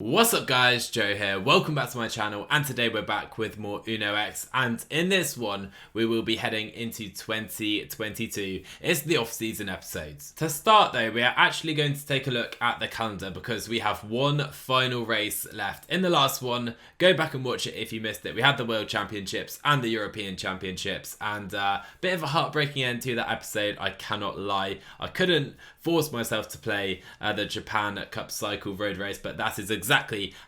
What's up guys, Joe here, welcome back to my channel, and today we're back with more Uno X, and in this one we will be heading into 2022. It's the off-season episodes. To start though, we are actually going to take a look at the calendar because we have one final race left. In the last one, go back and watch it if you missed it, we had the World Championships and the European Championships, and a bit of a heartbreaking end to that episode, I cannot lie. I couldn't force myself to play the Japan Cup Cycle Road Race, but that is exactly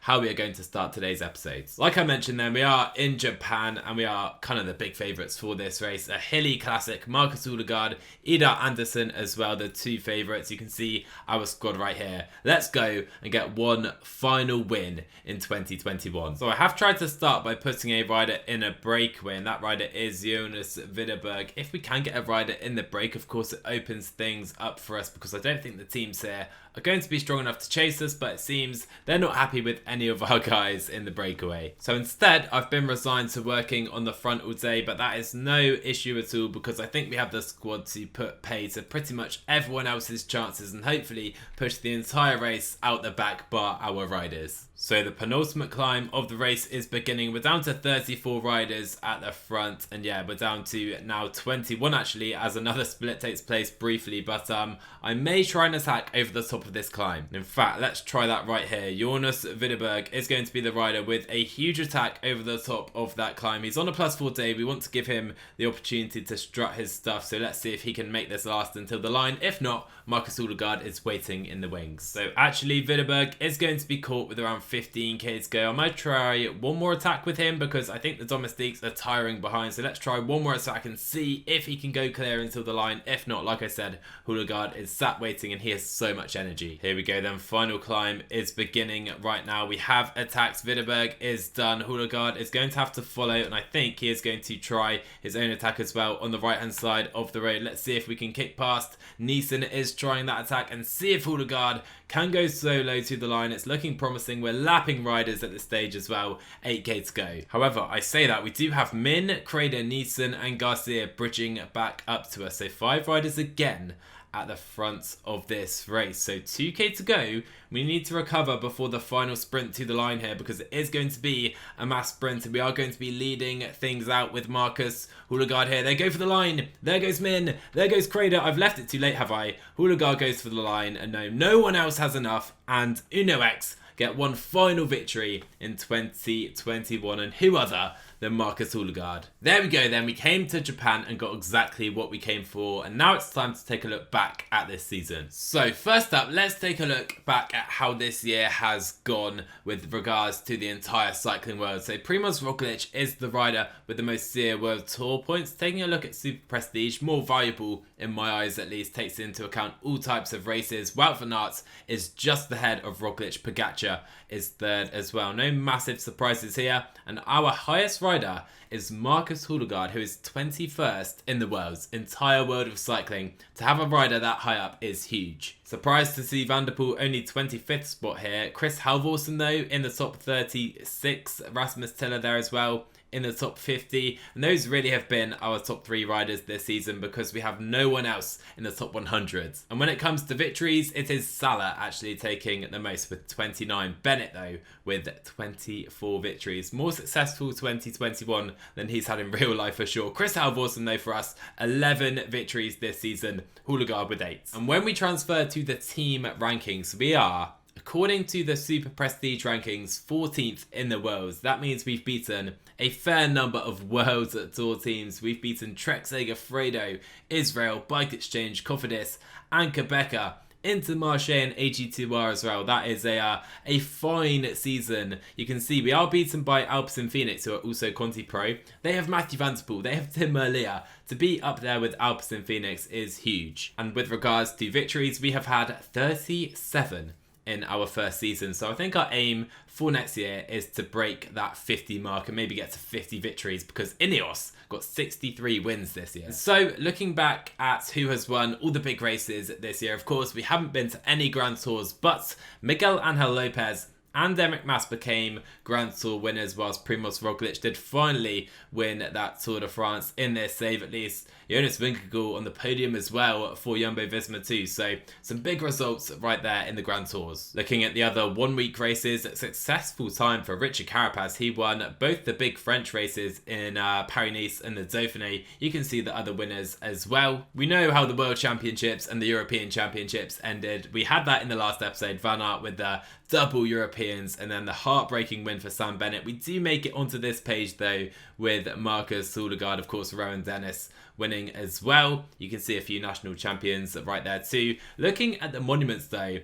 how we are going to start today's episodes. Like I mentioned then, we are in Japan and we are kind of the big favourites for this race. A hilly classic, Marcus Ulegaard, Ida Anderson as well, the two favourites. You can see our squad right here. Let's go and get one final win in 2021. So I have tried to start by putting a rider in a breakaway, and that rider is Jonas Widerberg. If we can get a rider in the break, of course it opens things up for us because I don't think the teams here are going to be strong enough to chase us, but it seems they're not happy with any of our guys in the breakaway. So instead, I've been resigned to working on the front all day, but that is no issue at all because I think we have the squad to put pay to pretty much everyone else's chances and hopefully push the entire race out the back bar our riders. So the penultimate climb of the race is beginning. We're down to 34 riders at the front, and yeah, we're down to now 21 actually, as another split takes place briefly, but I may try and attack over the top of this climb. In fact, let's try that right here. Jonas Widerberg is going to be the rider with a huge attack over the top of that climb. He's on a +4 day. We want to give him the opportunity to strut his stuff, so let's see if he can make this last until the line. If not, Marcus Ulegaard is waiting in the wings. So actually, Widerberg is going to be caught with around 15k to go. I might try one more attack with him because I think the domestiques are tiring behind, so let's try one more attack and see if he can go clear until the line. If not, like I said, Ulegaard is sat waiting and he has so much energy. Here we go then, final climb is beginning right now. We have attacks, Widerberg is done, Ulegaard is going to have to follow, and I think he is going to try his own attack as well on the right hand side of the road. Let's see if we can kick past. Neeson is trying that attack and see if Ulegaard can go solo to the line. It's looking promising. We're lapping riders at this stage as well. 8k to go. However, I say that we do have Min, Crader, Neeson and Garcia bridging back up to us. So 5 riders again at the front of this race. So 2k to go. We need to recover before the final sprint to the line here because it is going to be a mass sprint and we are going to be leading things out with Marcus Ulegaard here. They go for the line. There goes Min. There goes Crader. I've left it too late, have I? Ulegaard goes for the line, and no one else has enough, and Uno X get one final victory in 2021, and who other than Marcus Ulegaard. There we go then, we came to Japan and got exactly what we came for, and now it's time to take a look back at this season. So first up, let's take a look back at how this year has gone with regards to the entire cycling world. So Primoz Roglic is the rider with the most SEER World Tour points. Taking a look at Super Prestige, more valuable in my eyes at least, takes into account all types of races. Wout van Aert is just ahead of Roglic. Pogacar is third as well. No massive surprises here, and our highest rider is Marcus Ulegaard, who is 21st in the world's entire world of cycling. To have a rider that high up is huge. Surprised to see Van der Poel only 25th spot here. Chris Halvorsen though in the top 36, Rasmus Tiller there as well in the top 50, and those really have been our top 3 riders this season because we have no one else in the top 100. And when it comes to victories, it is Salah actually taking the most with 29. Bennett though with 24 victories. More successful 2021 than he's had in real life for sure. Chris Halvorsen though for us, 11 victories this season, Ulegaard with 8. And when we transfer to the team rankings, we are, according to the Super Prestige rankings, 14th in the world. That means we've beaten a fair number of World Tour teams. We've beaten Trek, Sega, Fredo, Israel, Bike Exchange, Cofidis, and Quebecer, Intermarché and AG2R as well. That is a fine season. You can see we are beaten by Alpes and Phoenix, who are also Conti Pro. They have Matthew Van der Poel, they have Tim Merlier. To be up there with Alpes and Phoenix is huge. And with regards to victories, we have had 37 in our first season, so I think our aim for next year is to break that 50 mark and maybe get to 50 victories because Ineos got 63 wins this year. So looking back at who has won all the big races this year, of course we haven't been to any Grand Tours, but Miguel Angel Lopez and Derek Mas became Grand Tour winners, whilst Primoz Roglic did finally win that Tour de France in their save at least. Jonas Vingegaard on the podium as well for Jumbo-Visma too, so some big results right there in the Grand Tours. Looking at the other 1 week races, a successful time for Richard Carapaz. He won both the big French races in Paris-Nice and the Dauphiné. You can see the other winners as well. We know how the World Championships and the European Championships ended. We had that in the last episode, Van Aert with the double Europeans and then the heartbreaking win for Sam Bennett. We do make it onto this page though with Marcus Søgaard, of course, Rowan Dennis winning as well. You can see a few national champions right there too. Looking at the monuments though,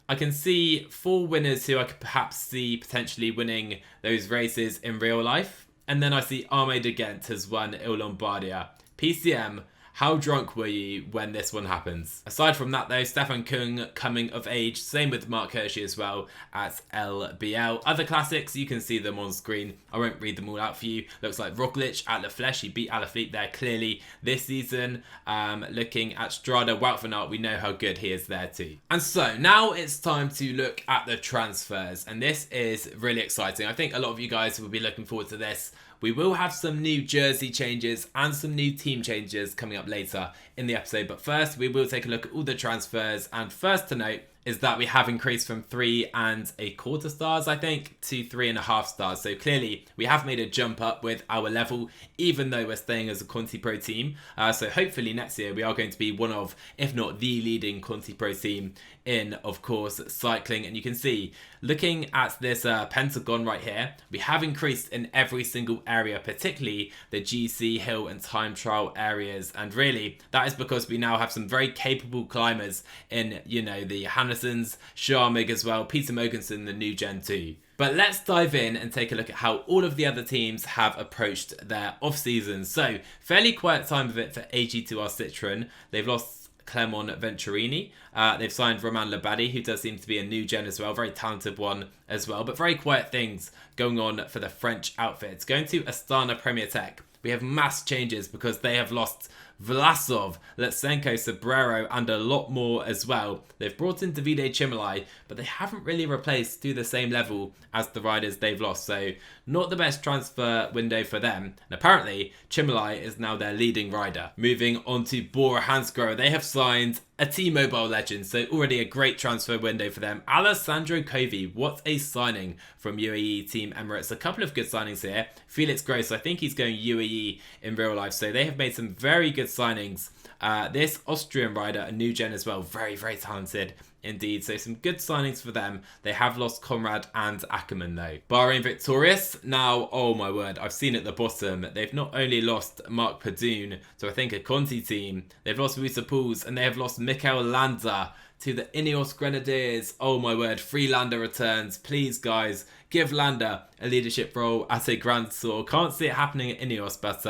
I can see 4 winners who I could perhaps see potentially winning those races in real life. And then I see Armé de Ghent has won Il Lombardia. PCM, how drunk were you when this one happens? Aside from that though, Stefan Kung coming of age, same with Mark Hirschi as well at LBL. Other classics, you can see them on screen. I won't read them all out for you. Looks like Roglic at La Flèche, he beat Alaphilippe there clearly this season. Looking at Strada, Wout van Aert, we know how good he is there too. And so now it's time to look at the transfers, and this is really exciting. I think a lot of you guys will be looking forward to this. We will have some new jersey changes and some new team changes coming up later in the episode. But first, we will take a look at all the transfers. And first to note is that we have increased from 3¼ stars, I think, to 3.5 stars. So clearly, we have made a jump up with our level, even though we're staying as a Conti Pro team. So hopefully next year, we are going to be one of, if not the leading Conti Pro team in, of course, cycling. And you can see, looking at this pentagon right here, we have increased in every single area, particularly the GC, hill and time trial areas. And really, that is because we now have some very capable climbers in, you know, the Hannesons, Sharmig as well, Peter Mogensen, the new Gen 2. But let's dive in and take a look at how all of the other teams have approached their off-season. So, fairly quiet time of it for AG2R Citroën. They've lost Clement Venturini. They've signed Romain Labadie, who does seem to be a new gen as well, very talented one as well, but very quiet things going on for the French outfits. Going to Astana Premier Tech, we have mass changes because they have lost Vlasov, Lutsenko, Sobrero, and a lot more as well. They've brought in Davide Chimolai, but they haven't really replaced to the same level as the riders they've lost, so not the best transfer window for them. And apparently, Chimolai is now their leading rider. Moving on to Bora Hansgrohe, they have signed a T-Mobile legend, so already a great transfer window for them. Alessandro Covi, what a signing from UAE Team Emirates. A couple of good signings here. Felix Gross, I think he's going UAE in real life, so they have made some very good signings. This Austrian rider, a new gen as well, very, very talented indeed. So some good signings for them. They have lost Conrad and Ackerman though. Bahrain Victorious, now, oh my word, I've seen at the bottom, they've not only lost Mark Padoon to I think a Conti team, they've lost Wouter Pouls and they have lost Mikel Landa to the Ineos Grenadiers. Oh my word, free Landa returns. Please guys, give Landa a leadership role at a Grand Tour. Can't see it happening at Ineos, but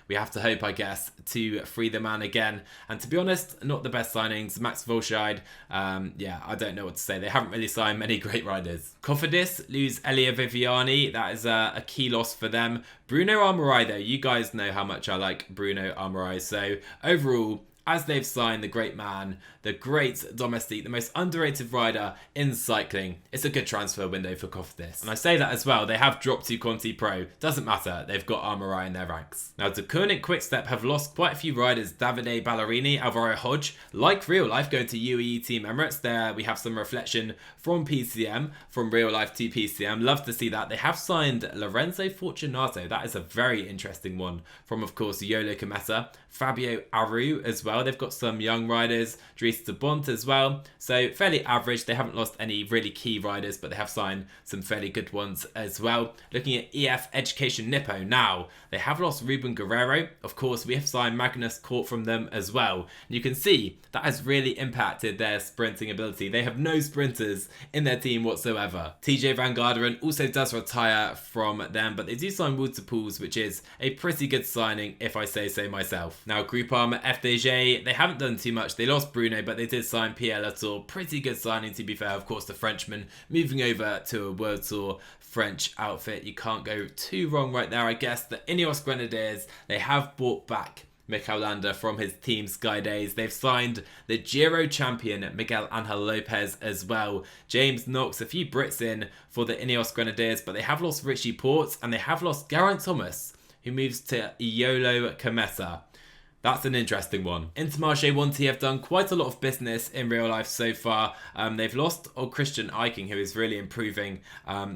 we have to hope, I guess, to free the man again. And to be honest, not the best signings. Max Volscheid, yeah, I don't know what to say. They haven't really signed many great riders. Cofidis lose Elia Viviani. That is a key loss for them. Bruno Armorai, though, you guys know how much I like Bruno Armorai. So overall, as they've signed the great man, the great domestique, the most underrated rider in cycling, it's a good transfer window for Cofidis. And I say that as well, they have dropped to Conti Pro. Doesn't matter, they've got Armorai in their ranks. Now, Deceuninck Quickstep have lost quite a few riders. Davide Ballerini, Alvaro Hodge, like real life, going to UAE Team Emirates. There we have some reflection from PCM, from real life to PCM. Love to see that. They have signed Lorenzo Fortunato. That is a very interesting one from, of course, Yolo Cometa. Fabio Aru as well. They've got some young riders, Dries de Bont as well. So fairly average. They haven't lost any really key riders, but they have signed some fairly good ones as well. Looking at EF Education Nippo now, they have lost Ruben Guerrero. Of course, we have signed Magnus Cort from them as well. And you can see that has really impacted their sprinting ability. They have no sprinters in their team whatsoever. TJ Van Garderen also does retire from them, but they do sign Wouter Pouls, which is a pretty good signing if I say so myself. Now, Groupama FDJ, they haven't done too much. They lost Bruno, but they did sign Pierre Latour. Pretty good signing, to be fair. Of course, the Frenchman moving over to a World Tour French outfit. You can't go too wrong right there, I guess. The Ineos Grenadiers, they have brought back Mikel Landa from his Team Sky days. They've signed the Giro champion Miguel Angel Lopez as well. James Knox, a few Brits in for the Ineos Grenadiers, but they have lost Richie Porte and they have lost Geraint Thomas, who moves to Iolo Cometa. That's an interesting one. Intermarché 1T have done quite a lot of business in real life so far. They've lost Christian Eiking, who is really improving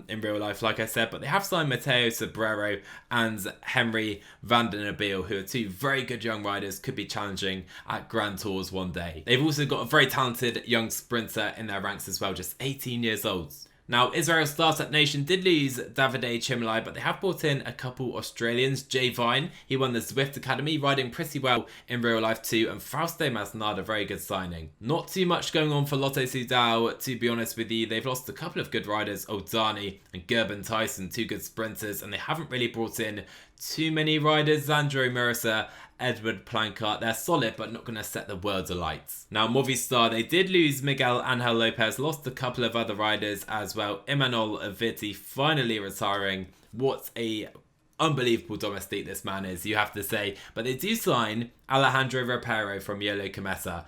in real life, like I said, but they have signed Matteo Sobrero and Henry van den Abel, who are two very good young riders, could be challenging at Grand Tours one day. They've also got a very talented young sprinter in their ranks as well, just 18 years old. Now, Israel's Startup Nation did lose Davide Chimlai, but they have brought in a couple Australians. Jay Vine, he won the Zwift Academy, riding pretty well in real life too, and Fausto Masnada, a very good signing. Not too much going on for Lotto Soudal, to be honest with you. They've lost a couple of good riders, Oldani and Gerben Tyson, two good sprinters, and they haven't really brought in too many riders. Zandro Mercer, Edward Plancart, they're solid but not going to set the world alight. Now, Movistar, they did lose Miguel Angel Lopez, lost a couple of other riders as well. Imanol Aviti finally retiring. What a unbelievable domestique this man is, you have to say. But they do sign Alejandro Rapero from Iolo Cometa.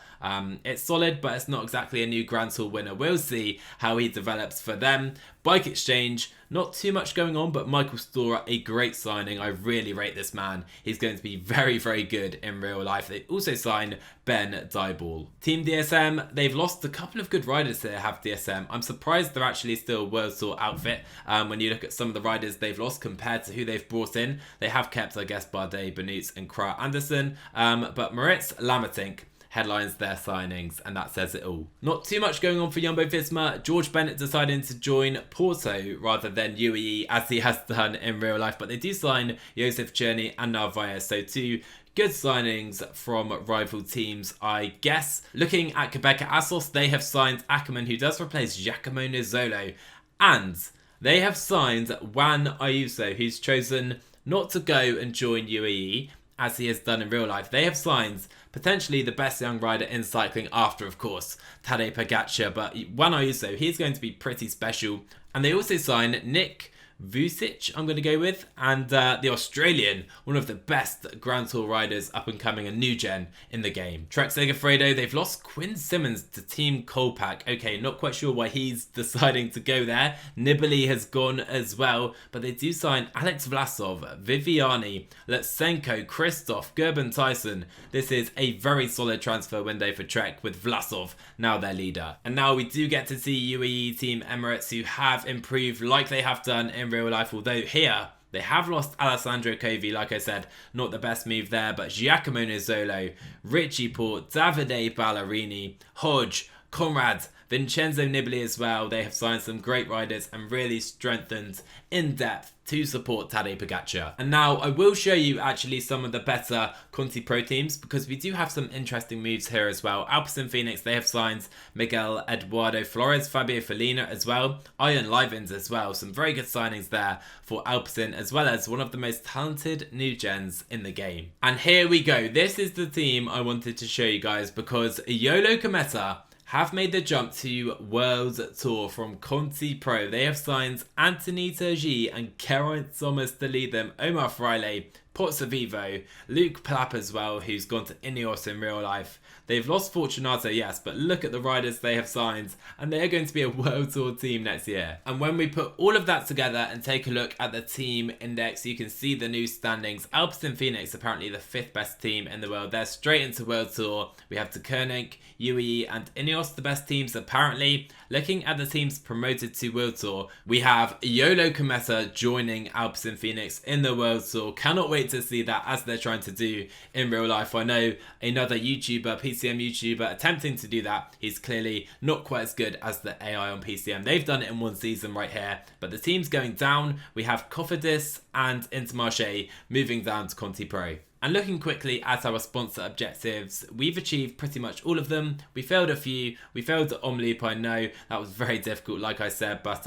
It's solid, but it's not exactly a new Grand Tour winner. We'll see how he develops for them. Bike Exchange, not too much going on, but Michael Storer, a great signing. I really rate this man. He's going to be very, very good in real life. They also signed Ben Dyball. Team DSM, they've lost a couple of good riders here, have DSM. I'm surprised they're actually still a World Tour outfit when you look at some of the riders they've lost compared to who they've brought in. They have kept, I guess, Bardet, Benoot and Kra Anderson, but Moritz Lamertink headlines their signings, and that says it all. Not too much going on for Jumbo-Visma. George Bennett deciding to join Porto rather than UAE as he has done in real life, but they do sign Josef Czerny and Narvaez, so two good signings from rival teams, I guess. Looking at Quebec at Asos, they have signed Ackerman, who does replace Giacomo Nizzolo, and they have signed Juan Ayuso, who's chosen not to go and join UAE as he has done in real life. They have signed potentially the best young rider in cycling after, of course, Tadej Pogacar, but Juan Ayuso, he's going to be pretty special. And they also sign Nick Vucic, I'm going to go with, and the Australian, one of the best Grand Tour riders up and coming, a new gen in the game. Trek Segafredo, they've lost Quinn Simmons to Team Kolpak. Okay, not quite sure why he's deciding to go there. Nibali has gone as well, but they do sign Alex Vlasov, Viviani, Lutsenko, Christoph, Gerben Tyson. This is a very solid transfer window for Trek, with Vlasov now their leader. And now we do get to see UAE Team Emirates, who have improved like they have done in real life, although here they have lost Alessandro Covi, like I said, not the best move there, but Giacomo Nizzolo, Richie Porte, Davide Ballerini, Hodge, Conrad, Vincenzo Nibali as well. They have signed some great riders and really strengthened in depth to support Tadej Pogacar. And now I will show you actually some of the better Conti Pro teams, because we do have some interesting moves here as well. Alpecin Phoenix, they have signed Miguel Eduardo Flores, Fabio Felina as well, Iron Livens as well. Some very good signings there for Alpecin, as well as one of the most talented new gens in the game. And here we go. This is the team I wanted to show you guys, because Iolo Cometa have made the jump to World Tour from Conti Pro. They have signed Anthony Turgi and Geraint Thomas to lead them, Omar Fraile, Pozzovivo, Luke Plapp as well, who's gone to Ineos in real life. They've lost Fortunato, yes, but look at the riders they have signed, and they are going to be a World Tour team next year. And when we put all of that together and take a look at the team index, you can see the new standings. Alpecin Phoenix, apparently the 5th best team in the world. They're straight into World Tour. We have De Koning, UAE and Ineos, the best teams apparently. Looking at the teams promoted to World Tour, we have Iolo Cometa joining Alpecin Phoenix in the World Tour. Cannot wait to see that, as they're trying to do in real life. I know another YouTuber, PCM YouTuber, attempting to do that. He's clearly not quite as good as the AI on PCM. They've done it in one season right here, but the teams going down, we have Cofidis and Intermarché moving down to Conti Pro. And looking quickly at our sponsor objectives, we've achieved pretty much all of them. We failed a few. We failed at Omloop, I know. That was very difficult, like I said. But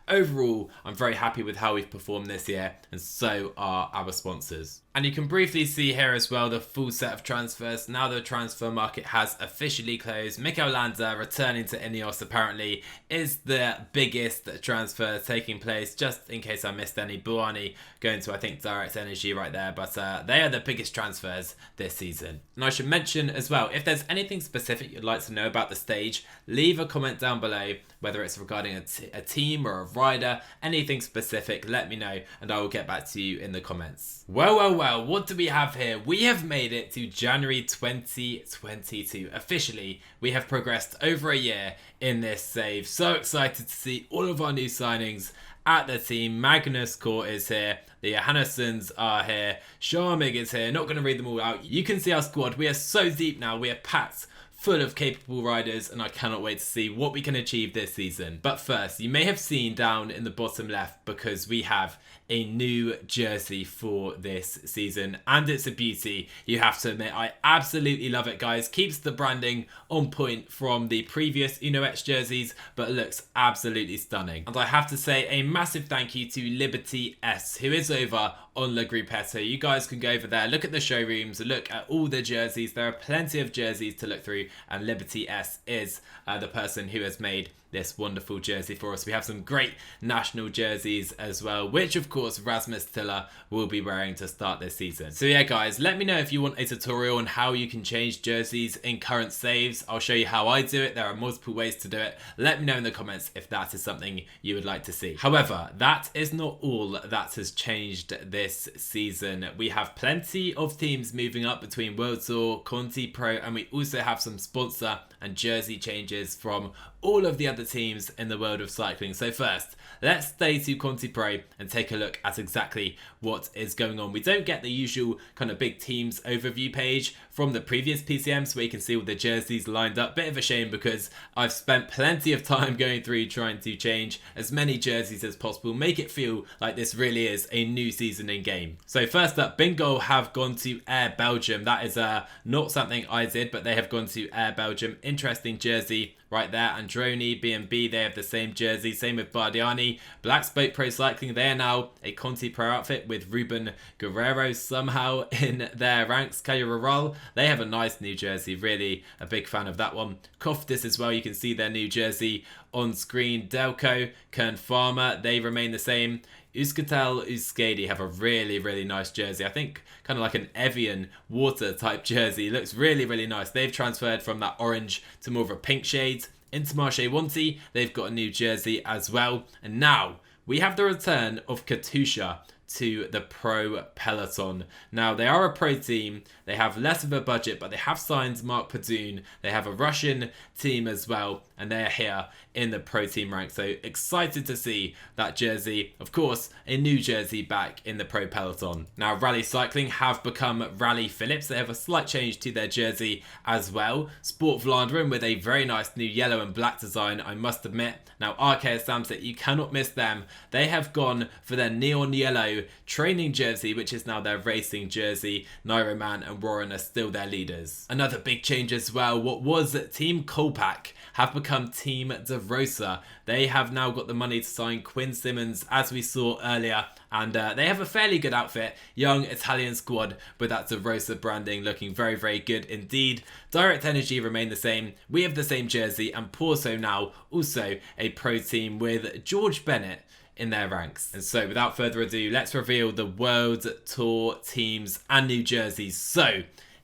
overall, I'm very happy with how we've performed this year. And so are our sponsors. And you can briefly see here as well the full set of transfers. Now the transfer market has officially closed. Mikel Landa returning to Ineos apparently is the biggest transfer taking place. Just in case I missed any, Buani going to, I think, Direct Energy right there. But they are the biggest transfers this season. And I should mention as well, if there's anything specific you'd like to know about the stage, leave a comment down below, whether it's regarding a team or a rider, anything specific, let me know and I will get back to you in the comments. Well, what do we have here? We have made it to January 2022. Officially, we have progressed over a year in this save. So excited to see all of our new signings at the team. Magnus Kort is here. The Johannesons are here. Sharmig is here. Not going to read them all out. You can see our squad. We are so deep now. We are packed full of capable riders, and I cannot wait to see what we can achieve this season. But first, you may have seen down in the bottom left, because we have a new jersey for this season, and it's a beauty. You have to admit, I absolutely love it, guys. Keeps the branding on point from the previous UnoX jerseys, but looks absolutely stunning. And I have to say a massive thank you to Liberty S, who is over on Le Gruppetto. You guys can go over there, look at the showrooms, look at all the jerseys. There are plenty of jerseys to look through, and Liberty S is the person who has made this wonderful jersey for us. We have some great national jerseys as well, which of course Rasmus Tiller will be wearing to start this season. So yeah guys, let me know if you want a tutorial on how you can change jerseys in current saves. I'll show you how I do it. There are multiple ways to do it. Let me know in the comments if that is something you would like to see. However, that is not all that has changed this season. We have plenty of teams moving up between World Tour, Conti Pro, and we also have some sponsor and jersey changes from all of the other teams in the world of cycling. So first, let's stay to Conti Pro and take a look at exactly what is going on. We don't get the usual kind of big teams overview page from the previous PCMs where you can see all the jerseys lined up. Bit of a shame, because I've spent plenty of time going through trying to change as many jerseys as possible, make it feel like this really is a new season in game. So first up, Bingo have gone to Air Belgium. That is not something I did, but they have gone to Air Belgium. Interesting jersey right there. Androni, B&B, they have the same jersey. Same with Bardiani. Black Spoke Pro Cycling, they are now a Conti Pro outfit with Ruben Guerrero somehow in their ranks. Caio Rural, they have a nice new jersey. Really a big fan of that one. Koftis as well, you can see their new jersey on screen. Delco, Kern Farmer, they remain the same. Euskaltel Euskadi have a really nice jersey. I think kind of like an Evian water type jersey. Looks really nice. They've transferred from that orange to more of a pink shade. Intermarché Wanty, they've got a new jersey as well. And now we have the return of Katusha to the pro peloton. Now they are a pro team, they have less of a budget, but they have signed Mark Padoon. They have a Russian team as well, and they're here in the pro team rank. So excited to see that jersey. Of course, a new jersey back in the pro peloton. Now Rally Cycling have become Rally Philips. They have a slight change to their jersey as well. Sport Vlaanderen with a very nice new yellow and black design, I must admit. Now RKS Samsic, you cannot miss them. They have gone for their neon yellow training jersey, which is now their racing jersey. Nairo Man and Warren are still their leaders. Another big change as well, what was Team Kolpak have become Team De Rosa. They have now got the money to sign Quinn Simmons, as we saw earlier, and they have a fairly good outfit. Young Italian squad with that De Rosa branding looking very good indeed. Direct Energy remain the same. We have the same jersey, and Porso now also a pro team with George Bennett in their ranks. And so without further ado, let's reveal the World Tour teams and new jerseys. So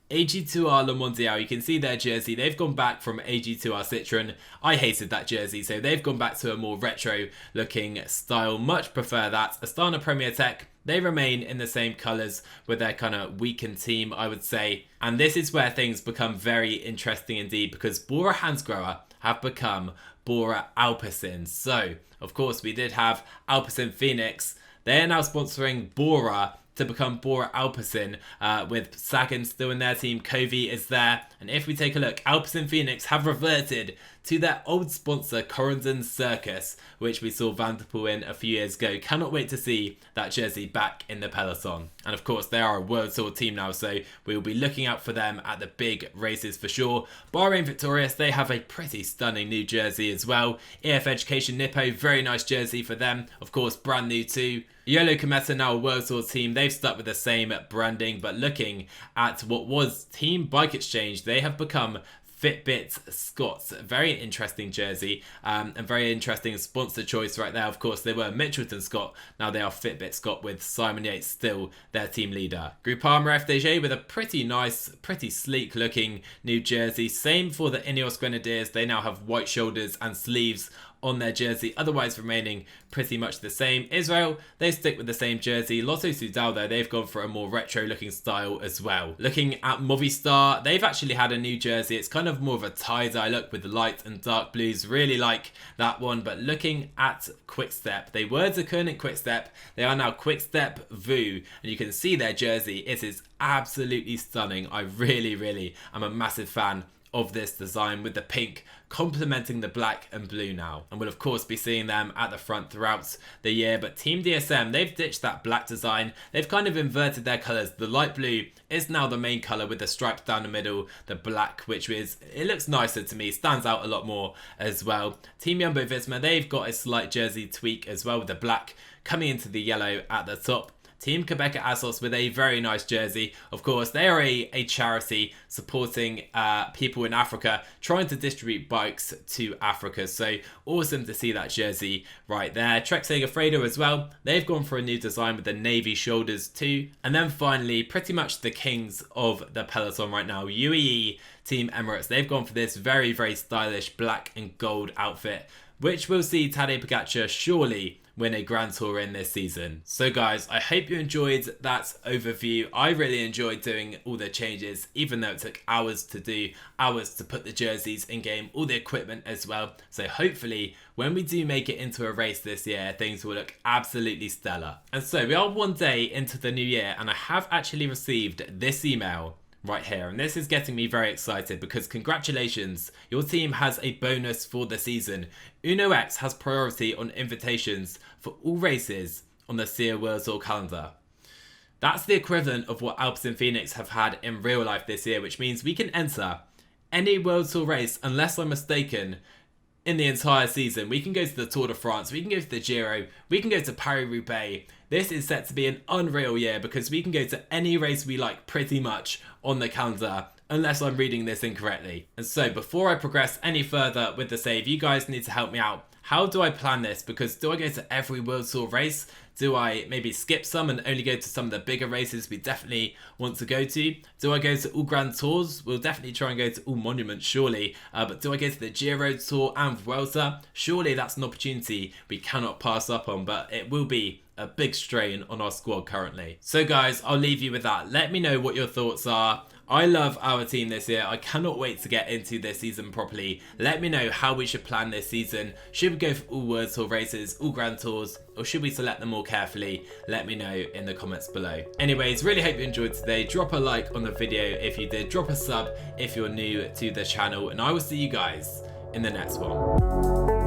AG2R Le Mondial, you can see their jersey. They've gone back from AG2R Citroën. I hated that jersey, so they've gone back to a more retro looking style. Much prefer that. Astana Premier Tech, they remain in the same colours with their kind of weakened team, I would say. And this is where things become very interesting indeed, because Bora Hansgrohe have become Bora Alpecin. So, of course, we did have Alpecin Phoenix. They are now sponsoring Bora to become Bora Alpecin, with Sagan still in their team. Covey is there. And if we take a look, Alpecin Phoenix have reverted to their old sponsor Corendon Circus, which we saw Vanderpool in a few years ago. Cannot wait to see that jersey back in the peloton. And of course, they are a World Tour team now, so we will be looking out for them at the big races for sure. Bahrain Victorious, they have a pretty stunning new jersey as well. EF Education Nippo, very nice jersey for them. Of course, brand new too. YOLO Kometa, now a World Tour team, they've stuck with the same branding, but looking at what was Team Bike Exchange, they have become Fitbit Scots. Very interesting jersey and very interesting sponsor choice right there. Of course, they were Mitchelton Scott. Now they are Fitbit Scott with Simon Yates still their team leader. Groupama FDJ with a pretty nice, pretty sleek looking new jersey. Same for the Ineos Grenadiers. They now have white shoulders and sleeves on their jersey, otherwise remaining pretty much the same. Israel, they stick with the same jersey. Lotto Soudal though, they've gone for a more retro looking style as well. Looking at Movistar, they've actually had a new jersey. It's kind of more of a tie-dye look with the light and dark blues. Really like that one. But looking at Quickstep, they were Zakunin Quickstep, they are now Quickstep Vu, and you can see their jersey. It is absolutely stunning. I really am a massive fan of this design, with the pink complementing the black and blue now, and we'll of course be seeing them at the front throughout the year. But Team DSM, they've ditched that black design. They've kind of inverted their colours. The light blue is now the main colour with the stripes down the middle, the black, which is, it looks nicer to me, stands out a lot more as well. Team Jumbo Visma, they've got a slight jersey tweak as well, with the black coming into the yellow at the top. Team Quebec Asus with a very nice jersey. Of course, they are a charity supporting people in Africa, trying to distribute bikes to Africa. So awesome to see that jersey right there. Trek Sega Fredo as well. They've gone for a new design with the navy shoulders too. And then finally, pretty much the kings of the peloton right now, UAE Team Emirates. They've gone for this very stylish black and gold outfit, which will see Tadej Pogačar surely win a Grand Tour in this season. So guys, I hope you enjoyed that overview. I really enjoyed doing all the changes, even though it took hours to do, hours to put the jerseys in game, all the equipment as well. So hopefully when we do make it into a race this year, things will look absolutely stellar. And so we are one day into the new year, and I have actually received this email right here, and this is getting me very excited because congratulations, your team has a bonus for the season. UnoX has priority on invitations for all races on the SEA World Tour calendar. That's the equivalent of what Alpecin Phoenix have had in real life this year, which means we can enter any World Tour race, unless I'm mistaken, in the entire season. We can go to the Tour de France, we can go to the Giro, we can go to Paris-Roubaix. This is set to be an unreal year because we can go to any race we like pretty much on the calendar, unless I'm reading this incorrectly. And so before I progress any further with the save, you guys need to help me out. How do I plan this? Because do I go to every World Tour race? Do I maybe skip some and only go to some of the bigger races we definitely want to go to? Do I go to all Grand Tours? We'll definitely try and go to all Monuments, surely. But do I go to the Giro Tour and Vuelta? Surely that's an opportunity we cannot pass up on, but it will be a big strain on our squad currently. So guys, I'll leave you with that. Let me know what your thoughts are. I love our team this year. I cannot wait to get into this season properly. Let me know how we should plan this season. Should we go for all World Tour races, all Grand Tours, or should we select them more carefully? Let me know in the comments below. Anyways, really hope you enjoyed today. Drop a like on the video if you did. Drop a sub if you're new to the channel, and I will see you guys in the next one.